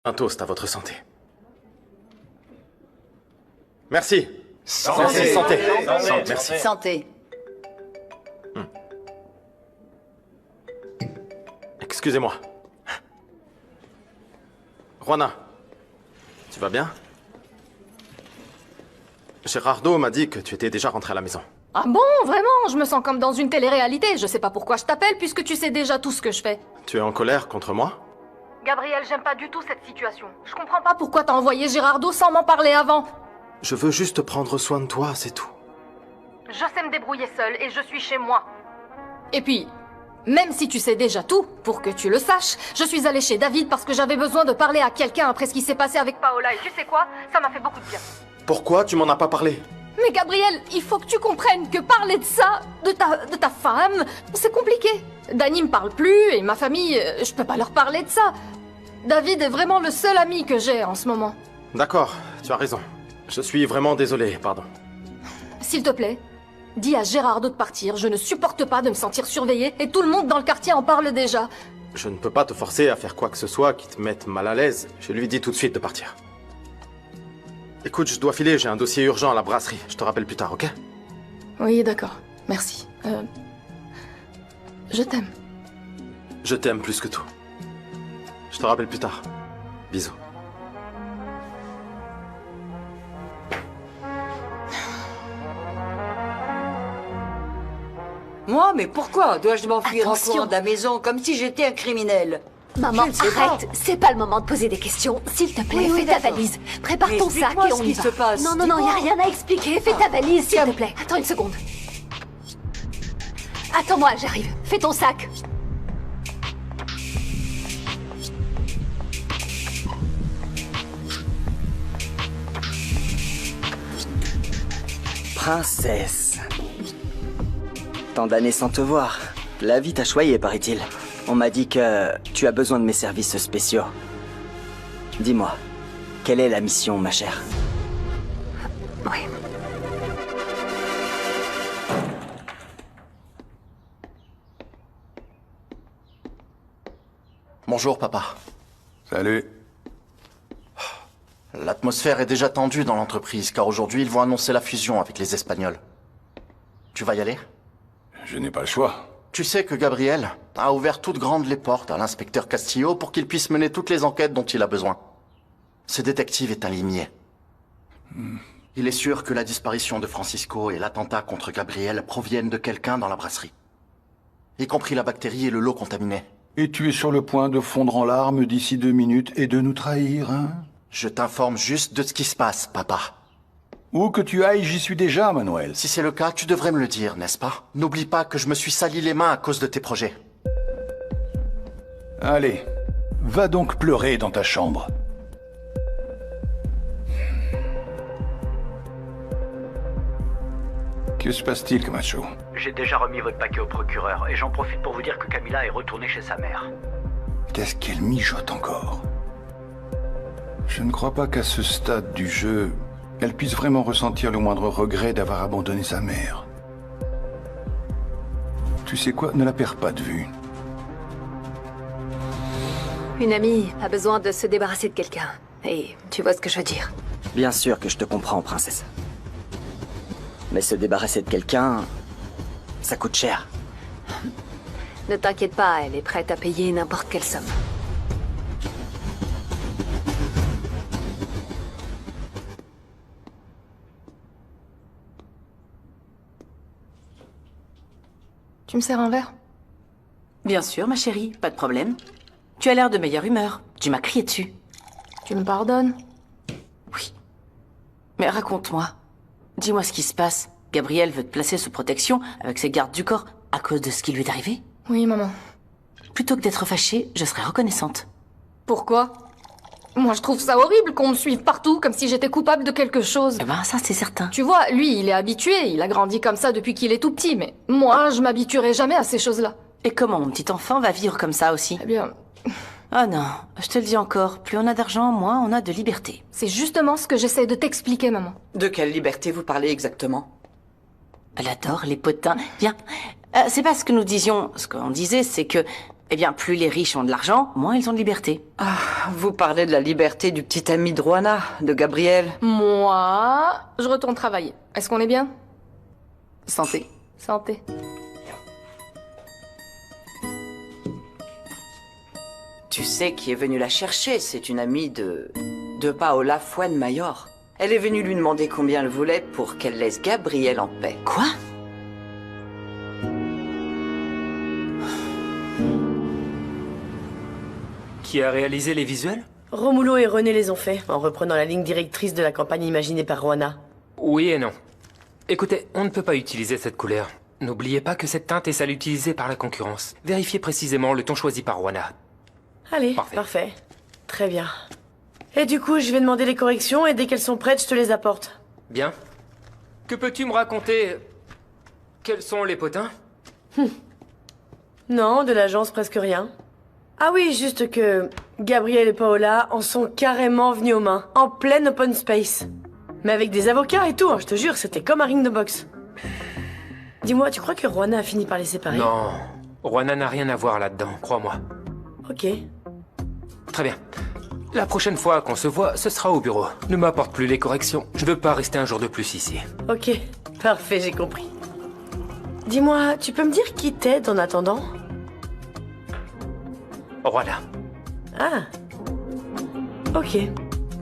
Un toast à votre santé. Merci. Santé. Santé. Santé. Merci. Santé. Excusez-moi. Juana, tu vas bien? Gerardo m'a dit que tu étais déjà rentré à la maison. Ah bon, vraiment? Je me sens comme dans une télé-réalité. Je sais pas pourquoi je t'appelle puisque tu sais déjà tout ce que je fais. Tu es en colère contre moi? Gabriel, j'aime pas du tout cette situation. Je comprends pas pourquoi t'as envoyé Gerardo sans m'en parler avant. Je veux juste prendre soin de toi, c'est tout. Je sais me débrouiller seule et je suis chez moi. Et puis, même si tu sais déjà tout, pour que tu le saches, je suis allée chez David parce que j'avais besoin de parler à quelqu'un après ce qui s'est passé avec Paola. Et tu sais quoi? Ça m'a fait beaucoup de bien. Pourquoi tu m'en as pas parlé? Mais Gabriel, il faut que tu comprennes que parler de ça, de ta femme, c'est compliqué. Dany me parle plus et ma famille, je peux pas leur parler de ça. David est vraiment le seul ami que j'ai en ce moment. D'accord, tu as raison. Je suis vraiment désolé, pardon. S'il te plaît, dis à Gerardo de partir. Je ne supporte pas de me sentir surveillée et tout le monde dans le quartier en parle déjà. Je ne peux pas te forcer à faire quoi que ce soit qui te mette mal à l'aise. Je lui dis tout de suite de partir. Écoute, je dois filer, j'ai un dossier urgent à la brasserie. Je te rappelle plus tard, ok? Oui, d'accord. Merci. Je t'aime. Je t'aime plus que tout. Je te rappelle plus tard. Bisous. Moi, mais pourquoi dois-je m'enfuir en Attention. courant de la maison comme si j'étais un criminel? Maman, Je ne sais arrête. C'est pas le moment de poser des questions. S'il te plaît, Oui, fais ta d'accord. valise. Prépare Mais ton sac explique-moi et on ce y qui va. se passe. Non, non, non, y a Dis-moi. rien à expliquer. Fais ta valise, s'il te plaît. Attends une seconde. Attends-moi, j'arrive. Fais ton sac. Princesse. Tant d'années sans te voir. La vie t'a choyé, paraît-il. On m'a dit que tu as besoin de mes services spéciaux. Dis-moi, quelle est la mission, ma chère? Oui. Bonjour, papa. Salut. L'atmosphère est déjà tendue dans l'entreprise, car aujourd'hui, ils vont annoncer la fusion avec les Espagnols. Tu vas y aller? Je n'ai pas le choix. Tu sais que Gabriel a ouvert toutes grandes les portes à l'inspecteur Castillo pour qu'il puisse mener toutes les enquêtes dont il a besoin. Ce détective est un limier. Il est sûr que la disparition de Francisco et l'attentat contre Gabriel proviennent de quelqu'un dans la brasserie. Y compris la bactérie et le lot contaminé. Et tu es sur le point de fondre en larmes d'ici 2 minutes et de nous trahir, hein? Je t'informe juste de ce qui se passe, papa. Où que tu ailles, j'y suis déjà, Manuel. Si c'est le cas, tu devrais me le dire, n'est-ce pas? N'oublie pas que je me suis sali les mains à cause de tes projets. Allez, va donc pleurer dans ta chambre. Que se passe-t-il, Camacho? J'ai déjà remis votre paquet au procureur et j'en profite pour vous dire que Camilla est retournée chez sa mère. Qu'est-ce qu'elle mijote encore? Je ne crois pas qu'à ce stade du jeu, elle puisse vraiment ressentir le moindre regret d'avoir abandonné sa mère. Tu sais quoi? Ne la perds pas de vue. Une amie a besoin de se débarrasser de quelqu'un. Et tu vois ce que je veux dire. Bien sûr que je te comprends, princesse. Mais se débarrasser de quelqu'un, ça coûte cher. Ne t'inquiète pas, elle est prête à payer n'importe quelle somme. Tu me sers un verre? Bien sûr, ma chérie, pas de problème. Tu as l'air de meilleure humeur. Tu m'as crié dessus. Tu me pardonnes? Oui. Mais raconte-moi. Dis-moi ce qui se passe. Gabriel veut te placer sous protection avec ses gardes du corps à cause de ce qui lui est arrivé? Oui, maman. Plutôt que d'être fâchée, je serais reconnaissante. Pourquoi? Moi, je trouve ça horrible qu'on me suive partout comme si j'étais coupable de quelque chose. Eh ben, ça, c'est certain. Tu vois, lui, il est habitué, il a grandi comme ça depuis qu'il est tout petit, mais moi, je m'habituerai jamais à ces choses-là. Et comment mon petit enfant va vivre comme ça aussi? Eh bien, Ah non, je te le dis encore, plus on a d'argent, moins on a de liberté. c'est justement ce que j'essaie de t'expliquer, maman. De quelle liberté vous parlez exactement? Elle adore les potins. Bien, c'est pas ce que nous disions. Ce qu'on disait, c'est que Eh bien, plus les riches ont de l'argent, moins ils ont de liberté. Ah, vous parlez de la liberté du petit ami de Juana, de Gabriel. Moi, je retourne travailler. Est-ce qu'on est bien? Santé. Santé. Tu sais qui est venu la chercher, c'est une amie de Paola Fuenmayor. Elle est venue lui demander combien elle voulait pour qu'elle laisse Gabriel en paix. Quoi? Qui a réalisé les visuels? Romulo et René les ont faits, en reprenant la ligne directrice de la campagne imaginée par Juana. Oui et non. Écoutez, on ne peut pas utiliser cette couleur. N'oubliez pas que cette teinte est celle utilisée par la concurrence. Vérifiez précisément le ton choisi par Juana. Allez, parfait. Très bien. Et du coup, je vais demander les corrections et dès qu'elles sont prêtes, je te les apporte. Bien. Que peux-tu me raconter? Quels sont les potins? Non, de l'agence, presque rien. Ah oui, juste que Gabriel et Paola en sont carrément venus aux mains, en plein open space. Mais avec des avocats et tout, hein, je te jure, c'était comme un ring de boxe. Dis-moi, tu crois que Juana a fini par les séparer? Non. Juana n'a rien à voir là-dedans, crois-moi. Ok. Très bien. La prochaine fois qu'on se voit, ce sera au bureau. Ne m'apporte plus les corrections. Je veux pas rester un jour de plus ici. Ok, parfait, j'ai compris. Dis-moi, tu peux me dire qui t'aide en attendant? Voilà. Ah. Ok.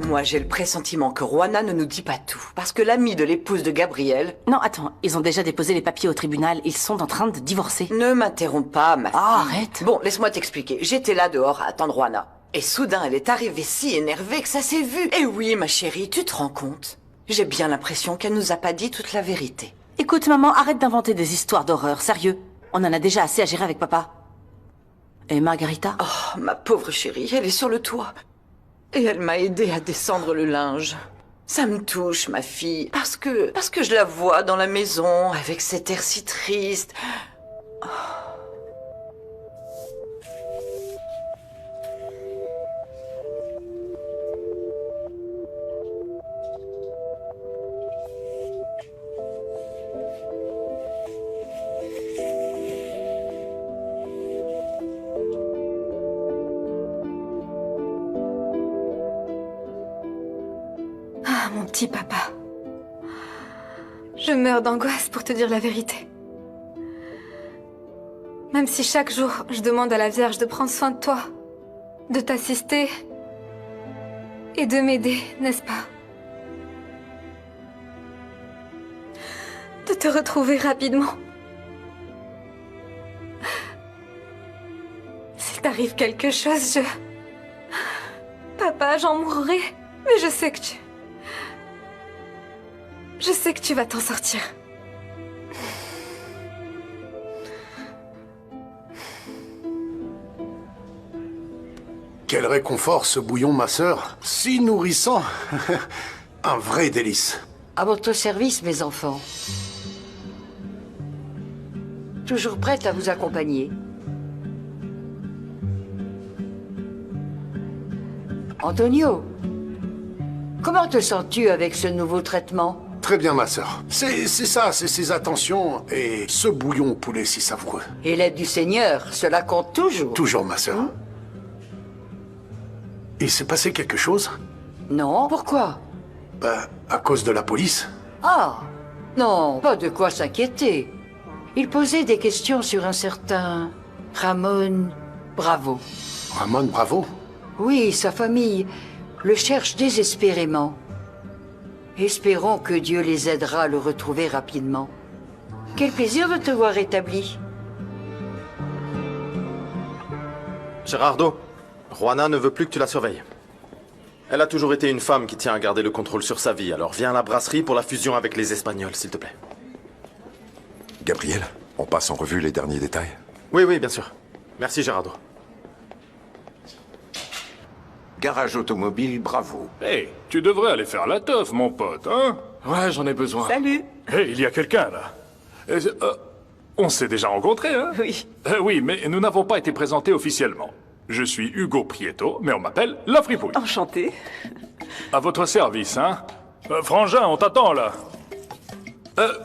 Moi, j'ai le pressentiment que Juana ne nous dit pas tout. Parce que l'ami de l'épouse de Gabriel... Non, attends, ils ont déjà déposé les papiers au tribunal. Ils sont en train de divorcer. Ne m'interromps pas, ma fille. Ah, arrête. Bon, laisse-moi t'expliquer. J'étais là dehors à attendre Juana. Et soudain, elle est arrivée si énervée que ça s'est vu. Et oui, ma chérie, tu te rends compte? J'ai bien l'impression qu'elle nous a pas dit toute la vérité. Écoute, maman, arrête d'inventer des histoires d'horreur, sérieux. On en a déjà assez à gérer avec papa. Et Margarita? Oh, ma pauvre chérie, elle est sur le toit. Et elle m'a aidé à descendre le linge. Ça me touche, ma fille, parce que je la vois dans la maison, avec cet air si triste. Ah, mon petit papa. Je meurs d'angoisse pour te dire la vérité. Même si chaque jour, je demande à la Vierge de prendre soin de toi, de t'assister et de m'aider, n'est-ce pas? De te retrouver rapidement. S'il t'arrive quelque chose, Papa, j'en mourrai, mais je sais que tu vas t'en sortir. Quel réconfort ce bouillon, ma sœur. Si nourrissant. Un vrai délice. À votre service, mes enfants. Toujours prête à vous accompagner. Antonio, comment te sens-tu avec ce nouveau traitement? Très bien, ma sœur. C'est ça, c'est ces attentions et ce bouillon au poulet si savoureux. Et l'aide du Seigneur, cela compte toujours. Toujours, ma sœur. Il s'est passé quelque chose? Non, pourquoi? À cause de la police. Ah, non, pas de quoi s'inquiéter. Il posait des questions sur un certain Ramon Bravo. Ramon Bravo? Oui, sa famille le cherche désespérément. Espérons que Dieu les aidera à le retrouver rapidement. Quel plaisir de te voir rétabli. Gerardo, Juana ne veut plus que tu la surveilles. Elle a toujours été une femme qui tient à garder le contrôle sur sa vie, alors viens à la brasserie pour la fusion avec les Espagnols, s'il te plaît. Gabriel, on passe en revue les derniers détails? Oui, bien sûr. Merci, Gerardo. Garage automobile, Bravo. Hey, tu devrais aller faire la teuf, mon pote, hein? Ouais, j'en ai besoin. Salut. Hey, il y a quelqu'un, là. On s'est déjà rencontrés, hein? Oui. Oui, mais nous n'avons pas été présentés officiellement. Je suis Hugo Prieto, mais on m'appelle La Fripouille. Enchanté. À votre service, hein? Frangin, on t'attend, là.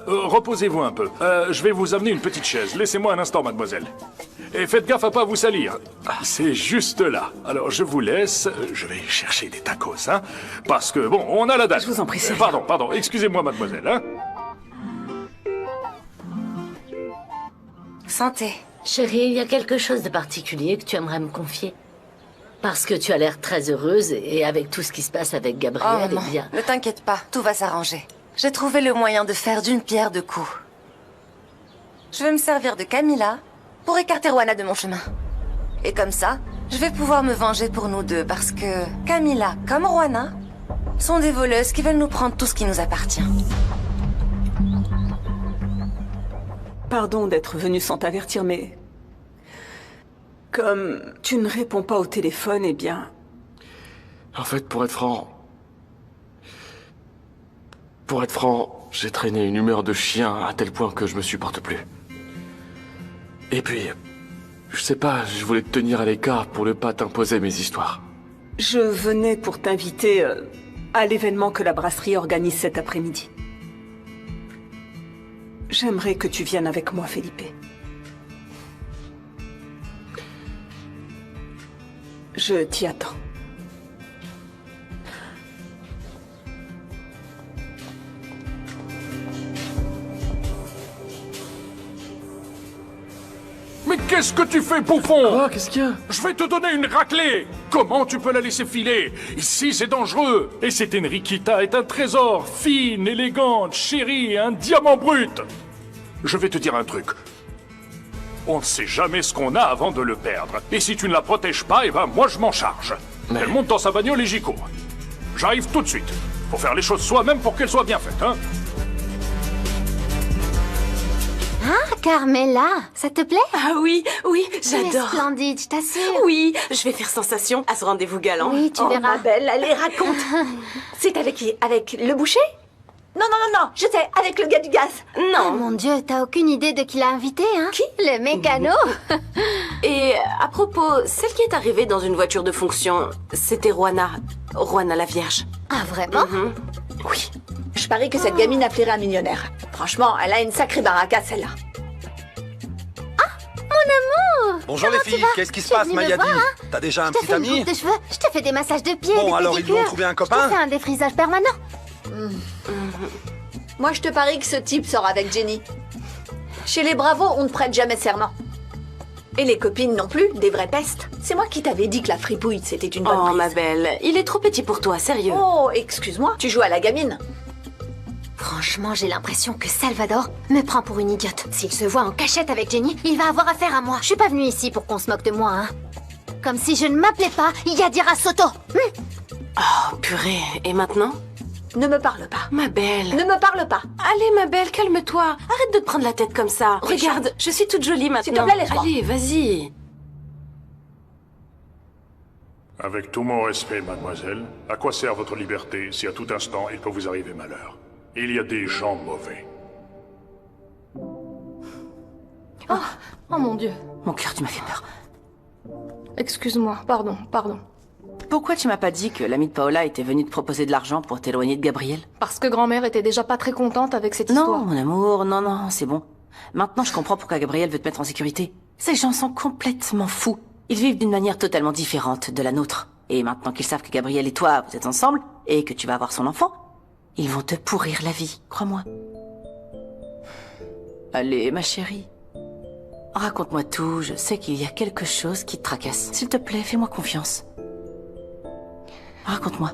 Reposez-vous un peu. Je vais vous amener une petite chaise. Laissez-moi un instant, mademoiselle. Et faites gaffe à pas vous salir. C'est juste là. Alors, je vous laisse. Je vais chercher des tacos, hein. Parce que, bon, on a la date. Je vous en prie, c'est Pardon. Excusez-moi, mademoiselle, hein. Santé. Chérie, il y a quelque chose de particulier que tu aimerais me confier? Parce que tu as l'air très heureuse et avec tout ce qui se passe avec Gabriel, Oh non, eh bien... ne t'inquiète pas, tout va s'arranger. J'ai trouvé le moyen de faire d'une pierre deux coups. Je vais me servir de Camilla pour écarter Juana de mon chemin. Et comme ça, je vais pouvoir me venger pour nous deux parce que Camilla, comme Juana, sont des voleuses qui veulent nous prendre tout ce qui nous appartient. Pardon d'être venu sans t'avertir, mais... Comme tu ne réponds pas au téléphone, eh bien... En fait, pour être franc, j'ai traîné une humeur de chien à tel point que je me supporte plus. Et puis, je sais pas, je voulais te tenir à l'écart pour ne pas t'imposer mes histoires. Je venais pour t'inviter à l'événement que la brasserie organise cet après-midi. J'aimerais que tu viennes avec moi, Felipe. Je t'y attends. Mais qu'est-ce que tu fais, bouffon? Quoi? Qu'est-ce qu'il y a? Je vais te donner une raclée. Comment tu peux la laisser filer? Ici, c'est dangereux. Et cette Enriquita est un trésor, fine, élégante, chérie, un diamant brut. Je vais te dire un truc. On ne sait jamais ce qu'on a avant de le perdre. Et si tu ne la protèges pas, eh ben moi je m'en charge. Elle monte dans sa bagnole et j'y cours. J'arrive tout de suite. Faut faire les choses soi-même pour qu'elles soient bien faites, hein? Ah, Carmela, ça te plaît? Ah oui, Tu es j'adore. splendide, je t'assure. Oui, je vais faire sensation à ce rendez-vous galant. Oui, tu verras. Ma belle, allez, raconte. C'est avec qui? Avec le boucher? Non, je sais, avec le gars du gaz. Oh mon Dieu, t'as aucune idée de qui l'a invité, hein? Qui? Le mécano. Et à propos, celle qui est arrivée dans une voiture de fonction, c'était Juana la Vierge. Ah, vraiment? Oui. Je parie que cette gamine a flairé un millionnaire. Franchement, elle a une sacrée baraka, celle-là. Mon amour! Bonjour les filles, qu'est-ce qui se passe, Mayadi? T'as déjà un Je te petit fais une ami? coupe de cheveux, je te fais des massages de pieds, Bon, des alors, ils pédicures. lui ont trouvé un copain? Je te fais un défrisage permanent. Moi, je te parie que ce type sort avec Jenny. Chez les bravos, on ne prête jamais serment. Et les copines non plus, des vraies pestes. C'est moi qui t'avais dit que la fripouille, c'était une bonne prise. Ma belle, il est trop petit pour toi, sérieux. Oh, excuse-moi, tu joues à la gamine. Franchement, j'ai l'impression que Salvador me prend pour une idiote. S'il se voit en cachette avec Jenny, il va avoir affaire à moi. Je suis pas venue ici pour qu'on se moque de moi, hein. Comme si je ne m'appelais pas Yadira Soto. Oh, purée. Et maintenant? Ne me parle pas. Ma belle. Ne me parle pas. Allez, ma belle, calme-toi. Arrête de te prendre la tête comme ça. Regarde, je suis toute jolie maintenant. S'il te plaît, laisse-moi. Allez, vas-y. Avec tout mon respect, mademoiselle, à quoi sert votre liberté si à tout instant il peut vous arriver malheur? Il y a des gens mauvais. Oh mon Dieu. Mon cœur, tu m'as fait peur. Excuse-moi, pardon. Pourquoi tu m'as pas dit que l'ami de Paola était venu te proposer de l'argent pour t'éloigner de Gabriel? Parce que grand-mère était déjà pas très contente avec cette histoire. Non, mon amour, non, c'est bon. Maintenant, je comprends pourquoi Gabriel veut te mettre en sécurité. Ces gens sont complètement fous. Ils vivent d'une manière totalement différente de la nôtre. Et maintenant qu'ils savent que Gabriel et toi, vous êtes ensemble, et que tu vas avoir son enfant, ils vont te pourrir la vie, crois-moi. Allez, ma chérie. Raconte-moi tout, je sais qu'il y a quelque chose qui te tracasse. S'il te plaît, fais-moi confiance. Raconte-moi.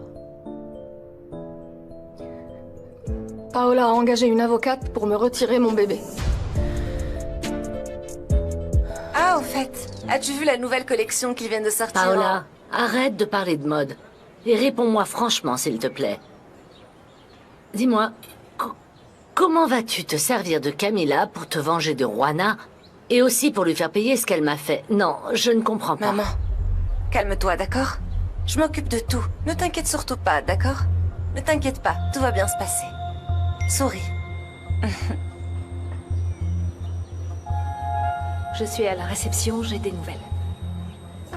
Paola a engagé une avocate pour me retirer mon bébé. Ah, au fait, as-tu vu la nouvelle collection qu'ils viennent de sortir? Paola, arrête de parler de mode. Et réponds-moi franchement, s'il te plaît. Dis-moi, comment vas-tu te servir de Camilla pour te venger de Juana et aussi pour lui faire payer ce qu'elle m'a fait? Non, je ne comprends pas. Maman, calme-toi, d'accord? Je m'occupe de tout. Ne t'inquiète surtout pas, d'accord? Ne t'inquiète pas, tout va bien se passer. Souris. Je suis à la réception, j'ai des nouvelles.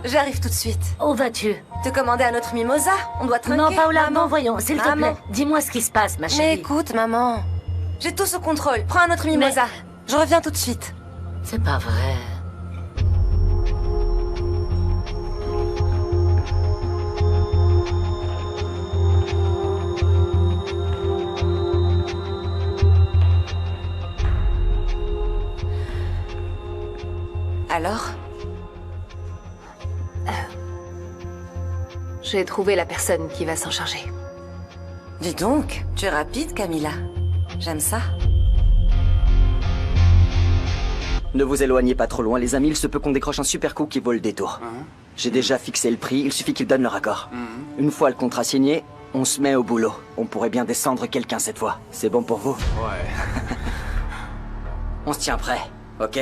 J'arrive tout de suite. Où vas-tu? Te commander un autre mimosa? On doit trinquer. Non, Paola, maman. non, voyons, s'il te Maman. plaît. Dis-moi ce qui se passe, ma Mais chérie. écoute, maman. J'ai tout sous contrôle. Prends un autre mimosa. Je reviens tout de suite. C'est pas vrai. Alors? J'ai trouvé la personne qui va s'en charger. Dis donc, tu es rapide, Camilla. J'aime ça. Ne vous éloignez pas trop loin, les amis, il se peut qu'on décroche un super coup qui vaut le détour. J'ai déjà fixé le prix, il suffit qu'ils donnent leur accord. Une fois le contrat signé, on se met au boulot. On pourrait bien descendre quelqu'un cette fois. C'est bon pour vous? Ouais. On se tient prêt, ok?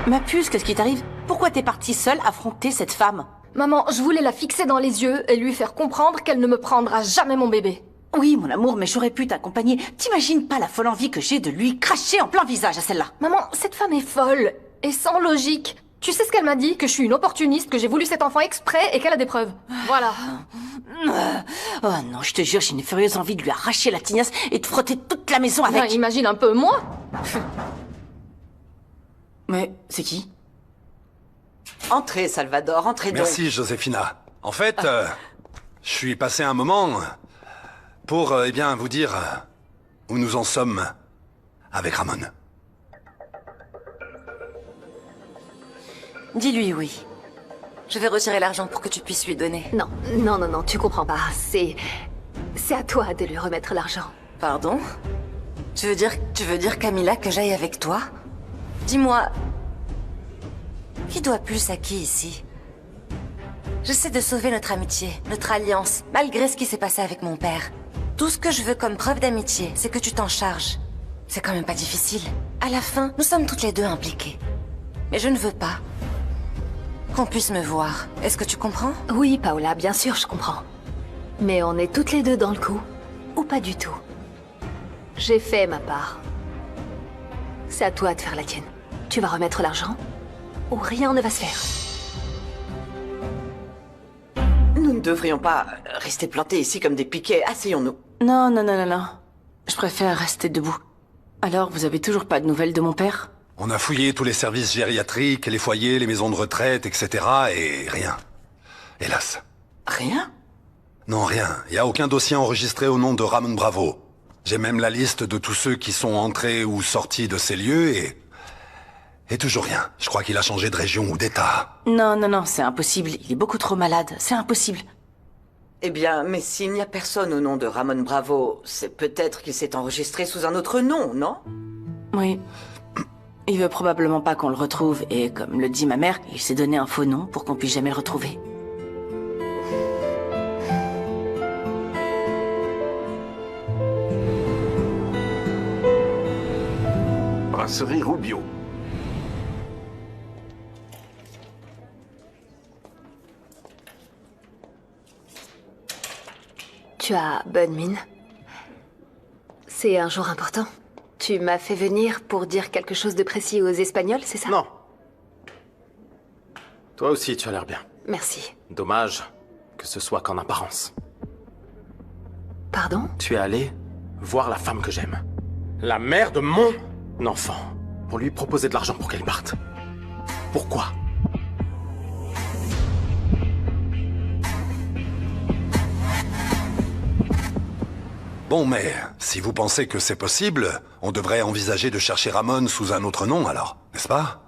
Ma puce, qu'est-ce qui t'arrive? Pourquoi t'es partie seule affronter cette femme? Maman, je voulais la fixer dans les yeux et lui faire comprendre qu'elle ne me prendra jamais mon bébé. Oui, mon amour, mais j'aurais pu t'accompagner. T'imagines pas la folle envie que j'ai de lui cracher en plein visage à celle-là. Maman, cette femme est folle et sans logique. Tu sais ce qu'elle m'a dit? Que je suis une opportuniste, que j'ai voulu cet enfant exprès et qu'elle a des preuves. Voilà. Oh non, je te jure, j'ai une furieuse envie de lui arracher la tignasse et de frotter toute la maison avec. Ben, imagine un peu moi. Mais c'est qui? Entrez, Salvador, entrez donc. Merci, Joséphina. En fait, je suis passé un moment pour, eh bien, vous dire où nous en sommes avec Ramon. Dis-lui oui. Je vais retirer l'argent pour que tu puisses lui donner. Non, non, non, non, tu comprends pas. C'est à toi de lui remettre l'argent. Pardon? Tu veux dire, Camilla, que j'aille avec toi? Dis-moi, qui doit plus à qui ici? J'essaie de sauver notre amitié, notre alliance, malgré ce qui s'est passé avec mon père. Tout ce que je veux comme preuve d'amitié, c'est que tu t'en charges. C'est quand même pas difficile. À la fin, nous sommes toutes les deux impliquées. Mais je ne veux pas qu'on puisse me voir. Est-ce que tu comprends? Oui, Paola, bien sûr, je comprends. Mais on est toutes les deux dans le coup. Ou pas du tout. J'ai fait ma part. C'est à toi de faire la tienne. Tu vas remettre l'argent, ou rien ne va se faire. Nous ne devrions pas rester plantés ici comme des piquets. Asseyons-nous. Non, non, non, non, non. Je préfère rester debout. Alors, vous avez toujours pas de nouvelles de mon père? On a fouillé tous les services gériatriques, les foyers, les maisons de retraite, etc. et rien. Hélas. Rien? Non, rien. Il n'y a aucun dossier enregistré au nom de Ramon Bravo. J'ai même la liste de tous ceux qui sont entrés ou sortis de ces lieux et toujours rien. Je crois qu'il a changé de région ou d'état. Non, non, non, c'est impossible. Il est beaucoup trop malade. C'est impossible. Eh bien, mais s'il n'y a personne au nom de Ramon Bravo, c'est peut-être qu'il s'est enregistré sous un autre nom, non? Oui. Il veut probablement pas qu'on le retrouve, et comme le dit ma mère, il s'est donné un faux nom pour qu'on puisse jamais le retrouver. Brasserie Rubio. Tu as bonne mine. C'est un jour important. Tu m'as fait venir pour dire quelque chose de précis aux Espagnols, c'est ça? Non. Toi aussi, tu as l'air bien. Merci. Dommage que ce soit qu'en apparence. Pardon? Tu es allé voir la femme que j'aime. La mère de mon enfant. Pour lui proposer de l'argent pour qu'elle parte. Pourquoi? Bon, mais si vous pensez que c'est possible, on devrait envisager de chercher Ramon sous un autre nom alors, n'est-ce pas?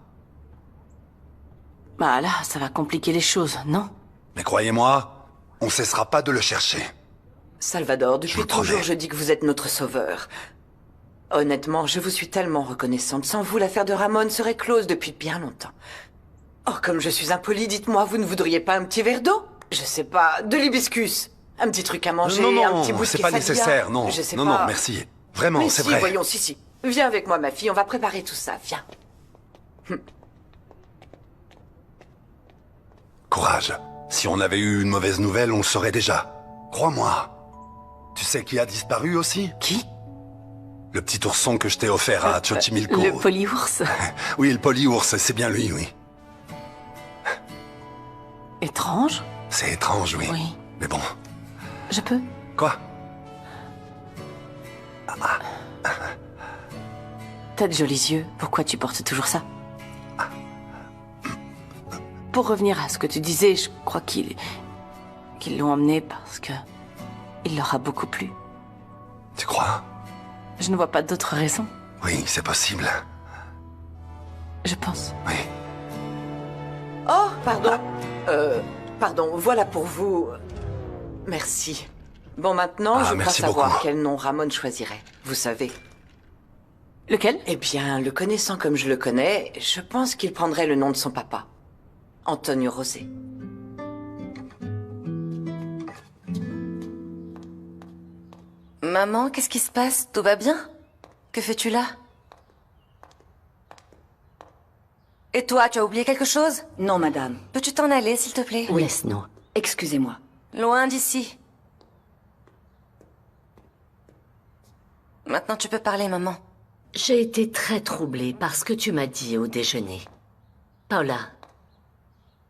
Bah là, ça va compliquer les choses, non? Mais croyez-moi, on cessera pas de le chercher. Salvador, depuis toujours, je dis que vous êtes notre sauveur. Honnêtement, je vous suis tellement reconnaissante. Sans vous, l'affaire de Ramon serait close depuis bien longtemps. Oh, comme je suis impolie, dites-moi, vous ne voudriez pas un petit verre d'eau? Je sais pas, de l'hibiscus? Un petit truc à manger, un petit bout de c'est pas quesadilla. nécessaire, non. Je sais non, pas. non, merci. Vraiment, Mais c'est si, vrai. voyons, si. Viens avec moi, ma fille, on va préparer tout ça, viens. Courage. Si on avait eu une mauvaise nouvelle, on le saurait déjà. Crois-moi. Tu sais qui a disparu aussi? Qui? Le petit ourson que je t'ai offert à Xochimilco. Le polyours. Oui, le polyours, c'est bien lui, oui. Étrange? C'est étrange, oui. Oui. Mais bon. Je peux? Quoi? Ah. T'as de jolis yeux. Pourquoi tu portes toujours ça? Pour revenir à ce que tu disais, je crois qu'ils l'ont emmené parce que il leur a beaucoup plu. Tu crois? Je ne vois pas d'autre raison. Oui, c'est possible. Je pense. Oui. Oh, pardon. Pardon, voilà pour vous. Merci. Bon, maintenant, je crois savoir beaucoup. quel nom Ramon choisirait. Vous savez. Lequel? Eh bien, le connaissant comme je le connais, je pense qu'il prendrait le nom de son papa. Antonio Rosé. Maman, qu'est-ce qui se passe? Tout va bien? Que fais-tu là? Et toi, tu as oublié quelque chose? Non, madame. Peux-tu t'en aller, s'il te plaît? Laisse-nous. Excusez-moi. Loin d'ici. Maintenant, tu peux parler, maman. J'ai été très troublée par ce que tu m'as dit au déjeuner. Paula,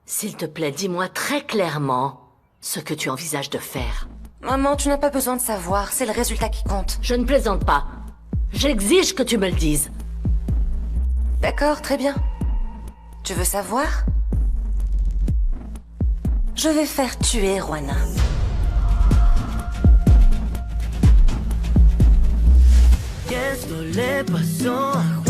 s'il te plaît, dis-moi très clairement ce que tu envisages de faire. Maman, tu n'as pas besoin de savoir, c'est le résultat qui compte. Je ne plaisante pas. J'exige que tu me le dises. D'accord, très bien. Tu veux savoir? Je vais faire tuer Juana. ¿Qué esto le pasó a